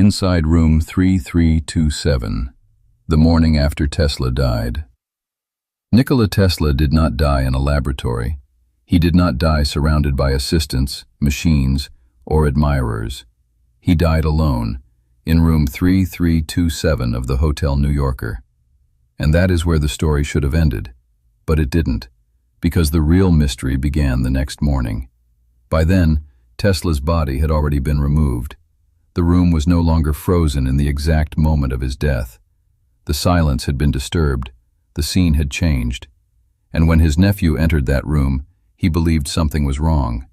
Inside room 3327, the morning after Tesla died. Nikola Tesla did not die in a laboratory. He did not die surrounded by assistants, machines, or admirers. He died alone, in room 3327 of the Hotel New Yorker. And that is where the story should have ended. But it didn't, because the real mystery began the next morning. By then, Tesla's body had already been removed. The room was no longer frozen in the exact moment of his death. The silence had been disturbed, the scene had changed. And when his nephew entered that room, he believed something was wrong.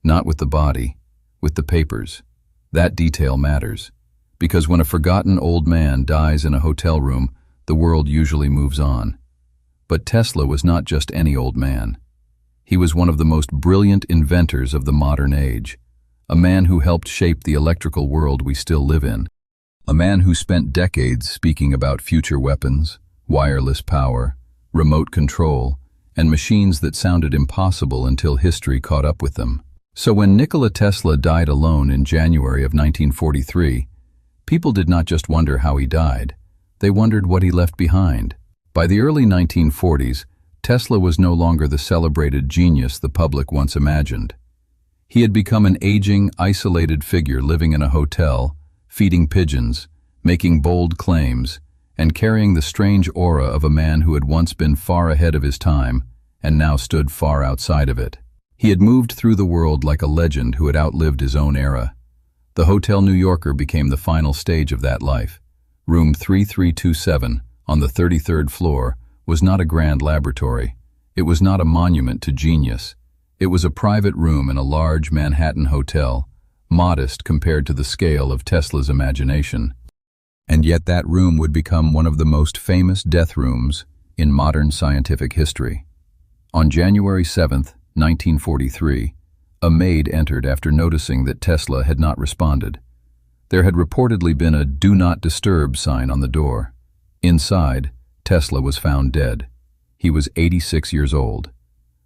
Not with the body, with the papers. That detail matters, because when a forgotten old man dies in a hotel room, the world usually moves on. But Tesla was not just any old man. He was one of the most brilliant inventors of the modern age. A man who helped shape the electrical world we still live in. A man who spent decades speaking about future weapons, wireless power, remote control, and machines that sounded impossible until history caught up with them. So when Nikola Tesla died alone in January of 1943, people did not just wonder how he died, they wondered what he left behind. By the early 1940s, Tesla was no longer the celebrated genius the public once imagined. He had become an aging, isolated figure living in a hotel, feeding pigeons, making bold claims, and carrying the strange aura of a man who had once been far ahead of his time and now stood far outside of it. He had moved through the world like a legend who had outlived his own era. The Hotel New Yorker became the final stage of that life. Room 3327, on the 33rd floor, was not a grand laboratory. It was not a monument to genius. It was a private room in a large Manhattan hotel, modest compared to the scale of Tesla's imagination. And yet that room would become one of the most famous death rooms in modern scientific history. On January 7, 1943, a maid entered after noticing that Tesla had not responded. There had reportedly been a "Do Not Disturb" sign on the door. Inside, Tesla was found dead. He was 86 years old.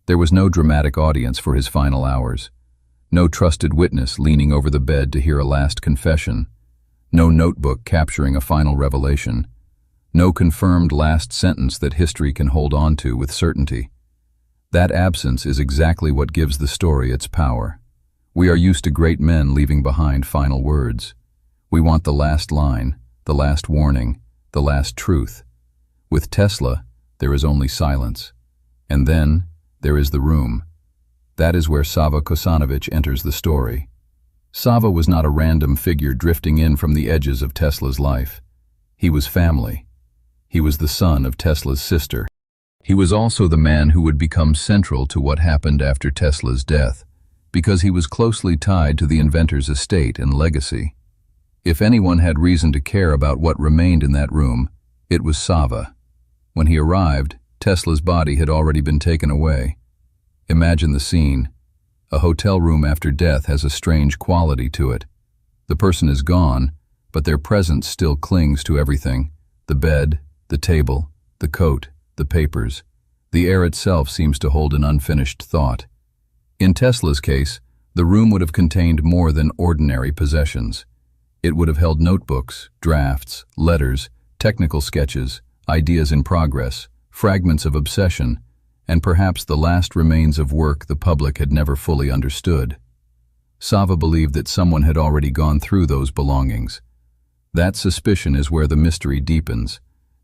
There was no dramatic audience for his final hours. No trusted witness leaning over the bed to hear a last confession. No notebook capturing a final revelation. No confirmed last sentence that history can hold on to with certainty. That absence is exactly what gives the story its power. We are used to great men leaving behind final words. We want the last line, the last warning, the last truth. With Tesla, there is only silence. And then, there is the room. That is where Sava Kosanović enters the story. Sava was not a random figure drifting in from the edges of Tesla's life. He was family. He was the son of Tesla's sister. He was also the man who would become central to what happened after Tesla's death, because he was closely tied to the inventor's estate and legacy. If anyone had reason to care about what remained in that room, it was Sava. When he arrived, Tesla's body had already been taken away. Imagine the scene. A hotel room after death has a strange quality to it. The person is gone, but their presence still clings to everything. The bed, the table, the coat, the papers. The air itself seems to hold an unfinished thought. In Tesla's case, the room would have contained more than ordinary possessions. It would have held notebooks, drafts, letters, technical sketches, ideas in progress, fragments of obsession, and perhaps the last remains of work the public had never fully understood. Sava believed that someone had already gone through those belongings. That suspicion is where the mystery deepens,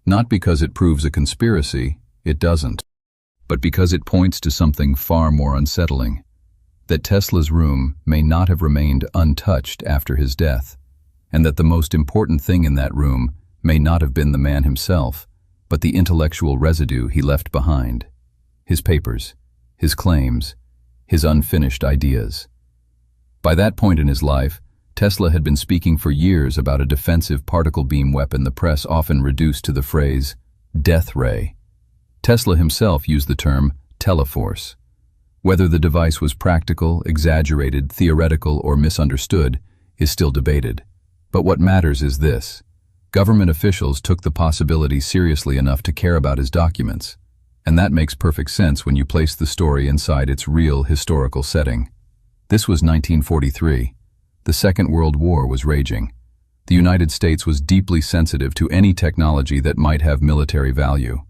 not because it proves a conspiracy, it doesn't, but because it points to something far more unsettling, that Tesla's room may not have remained untouched after his death, and that the most important thing in that room may not have been the man himself, but the intellectual residue he left behind. His papers, his claims, his unfinished ideas. By that point in his life, Tesla had been speaking for years about a defensive particle beam weapon the press often reduced to the phrase, Death Ray. Tesla himself used the term Teleforce. Whether the device was practical, exaggerated, theoretical, or misunderstood is still debated. But what matters is this. Government officials took the possibility seriously enough to care about his documents. And that makes perfect sense when you place the story inside its real historical setting. This was 1943. The Second World War was raging. The United States was deeply sensitive to any technology that might have military value.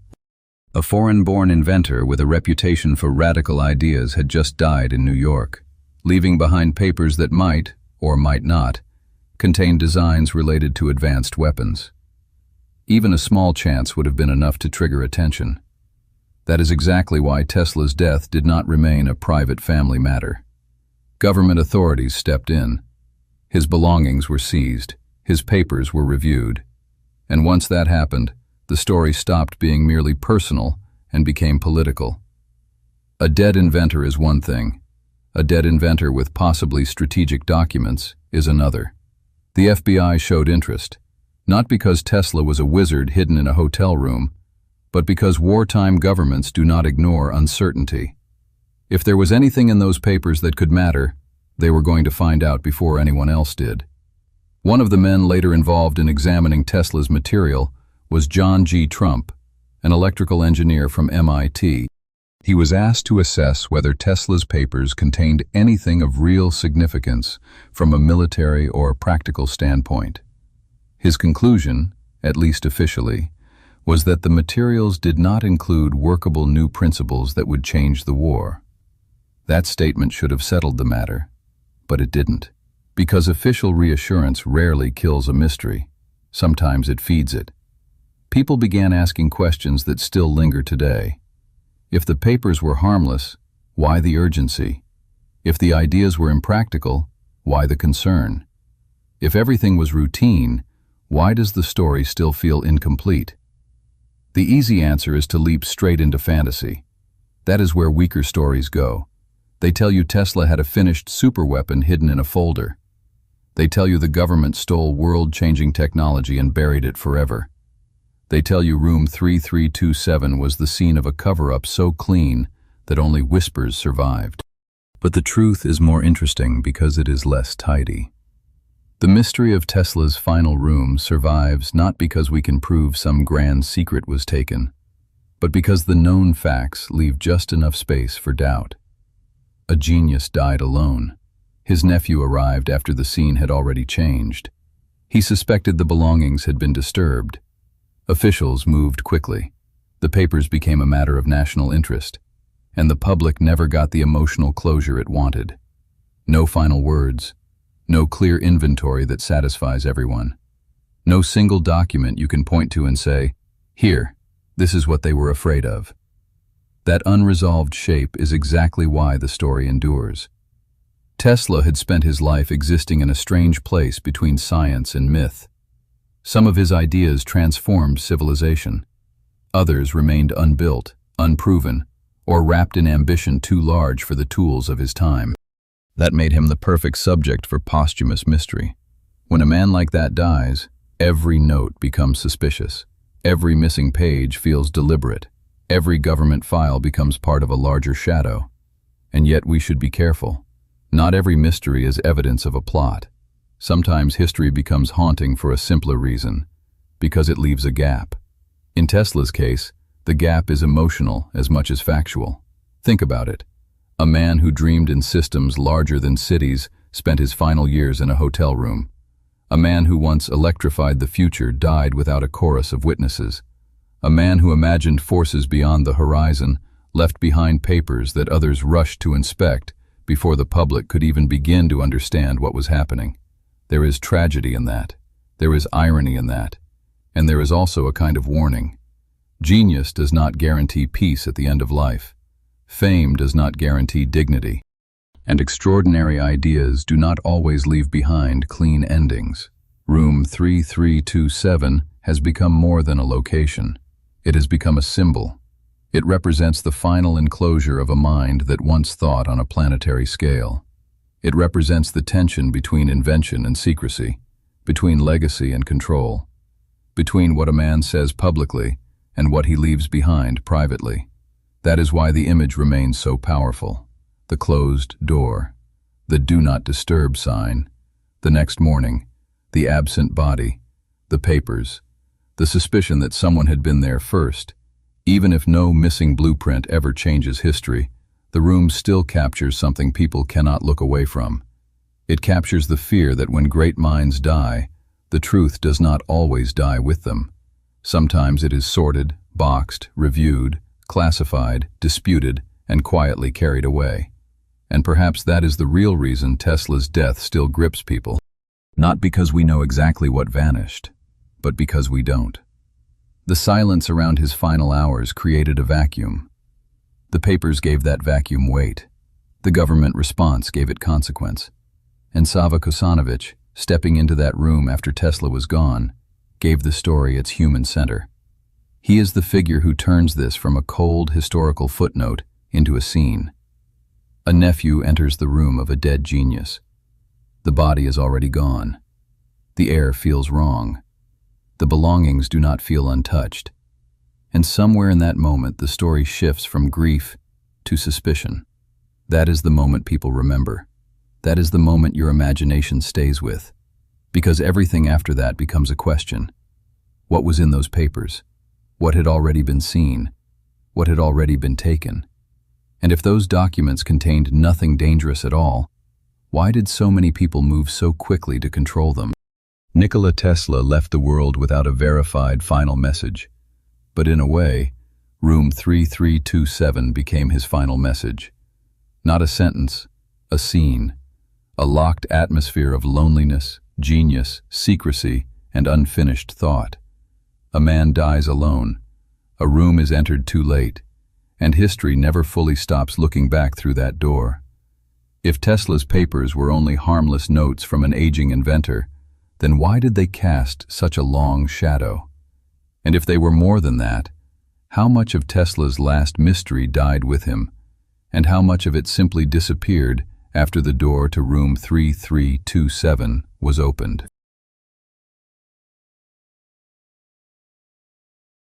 A foreign-born inventor with a reputation for radical ideas had just died in New York, leaving behind papers that might, or might not, contain designs related to advanced weapons. Even a small chance would have been enough to trigger attention. That is exactly why Tesla's death did not remain a private family matter. Government authorities stepped in. His belongings were seized, his papers were reviewed. And once that happened, the story stopped being merely personal and became political. A dead inventor is one thing. A dead inventor with possibly strategic documents is another. The FBI showed interest, not because Tesla was a wizard hidden in a hotel room, but because wartime governments do not ignore uncertainty. If there was anything in those papers that could matter, they were going to find out before anyone else did. One of the men later involved in examining Tesla's material was John G. Trump, an electrical engineer from MIT. He was asked to assess whether Tesla's papers contained anything of real significance from a military or practical standpoint. His conclusion, at least officially, was that the materials did not include workable new principles that would change the war. That statement should have settled the matter, but it didn't. Because official reassurance rarely kills a mystery, sometimes it feeds it. People began asking questions that still linger today. If the papers were harmless, why the urgency? If the ideas were impractical, why the concern? If everything was routine, why does the story still feel incomplete? The easy answer is to leap straight into fantasy. That is where weaker stories go. They tell you Tesla had a finished superweapon hidden in a folder. They tell you the government stole world-changing technology and buried it forever. They tell you room 3327 was the scene of a cover-up so clean that only whispers survived. But the truth is more interesting because it is less tidy. The mystery of Tesla's final room survives not because we can prove some grand secret was taken, but because the known facts leave just enough space for doubt. A genius died alone. His nephew arrived after the scene had already changed. He suspected the belongings had been disturbed. Officials moved quickly. The papers became a matter of national interest, and the public never got the emotional closure it wanted. No final words, no clear inventory that satisfies everyone. No single document you can point to and say, "Here, this is what they were afraid of." That unresolved shape is exactly why the story endures. Tesla had spent his life existing in a strange place between science and myth. Some of his ideas transformed civilization. Others remained unbuilt, unproven, or wrapped in ambition too large for the tools of his time. That made him the perfect subject for posthumous mystery. When a man like that dies, every note becomes suspicious. Every missing page feels deliberate. Every government file becomes part of a larger shadow. And yet we should be careful. Not every mystery is evidence of a plot. Sometimes history becomes haunting for a simpler reason, because it leaves a gap. In Tesla's case, the gap is emotional as much as factual. Think about it. A man who dreamed in systems larger than cities spent his final years in a hotel room. A man who once electrified the future died without a chorus of witnesses. A man who imagined forces beyond the horizon left behind papers that others rushed to inspect before the public could even begin to understand what was happening. There is tragedy in that. There is irony in that. And there is also a kind of warning. Genius does not guarantee peace at the end of life. Fame does not guarantee dignity. And extraordinary ideas do not always leave behind clean endings. Room 3327 has become more than a location. It has become a symbol. It represents the final enclosure of a mind that once thought on a planetary scale. It represents the tension between invention and secrecy, between legacy and control, between what a man says publicly and what he leaves behind privately. That is why the image remains so powerful. The closed door, the "Do Not Disturb" sign, the next morning, the absent body, the papers, the suspicion that someone had been there first. Even if no missing blueprint ever changes history, the room still captures something people cannot look away from. It captures the fear that when great minds die, The truth does not always die with them. Sometimes it is sorted, boxed, reviewed, classified, disputed, and quietly carried away. And perhaps that is the real reason Tesla's death still grips people. Not because we know exactly what vanished, but because we don't. The silence around his final hours created a vacuum. The papers gave that vacuum weight. The government response gave it consequence. And Sava Kosanović, stepping into that room after Tesla was gone, gave the story its human center. He is the figure who turns this from a cold historical footnote into a scene. A nephew enters the room of a dead genius. The body is already gone. The air feels wrong. The belongings do not feel untouched. And somewhere in that moment, the story shifts from grief to suspicion. That is the moment people remember. That is the moment your imagination stays with. Because everything after that becomes a question. What was in those papers? What had already been seen? What had already been taken? And if those documents contained nothing dangerous at all, why did so many people move so quickly to control them? Nikola Tesla left the world without a verified final message. But in a way, room 3327 became his final message. Not a sentence, a scene. A locked atmosphere of loneliness, genius, secrecy, and unfinished thought. A man dies alone. A room is entered too late. And history never fully stops looking back through that door. If Tesla's papers were only harmless notes from an aging inventor, then why did they cast such a long shadow? And if they were more than that, how much of Tesla's last mystery died with him, and how much of it simply disappeared after the door to room 3327 was opened?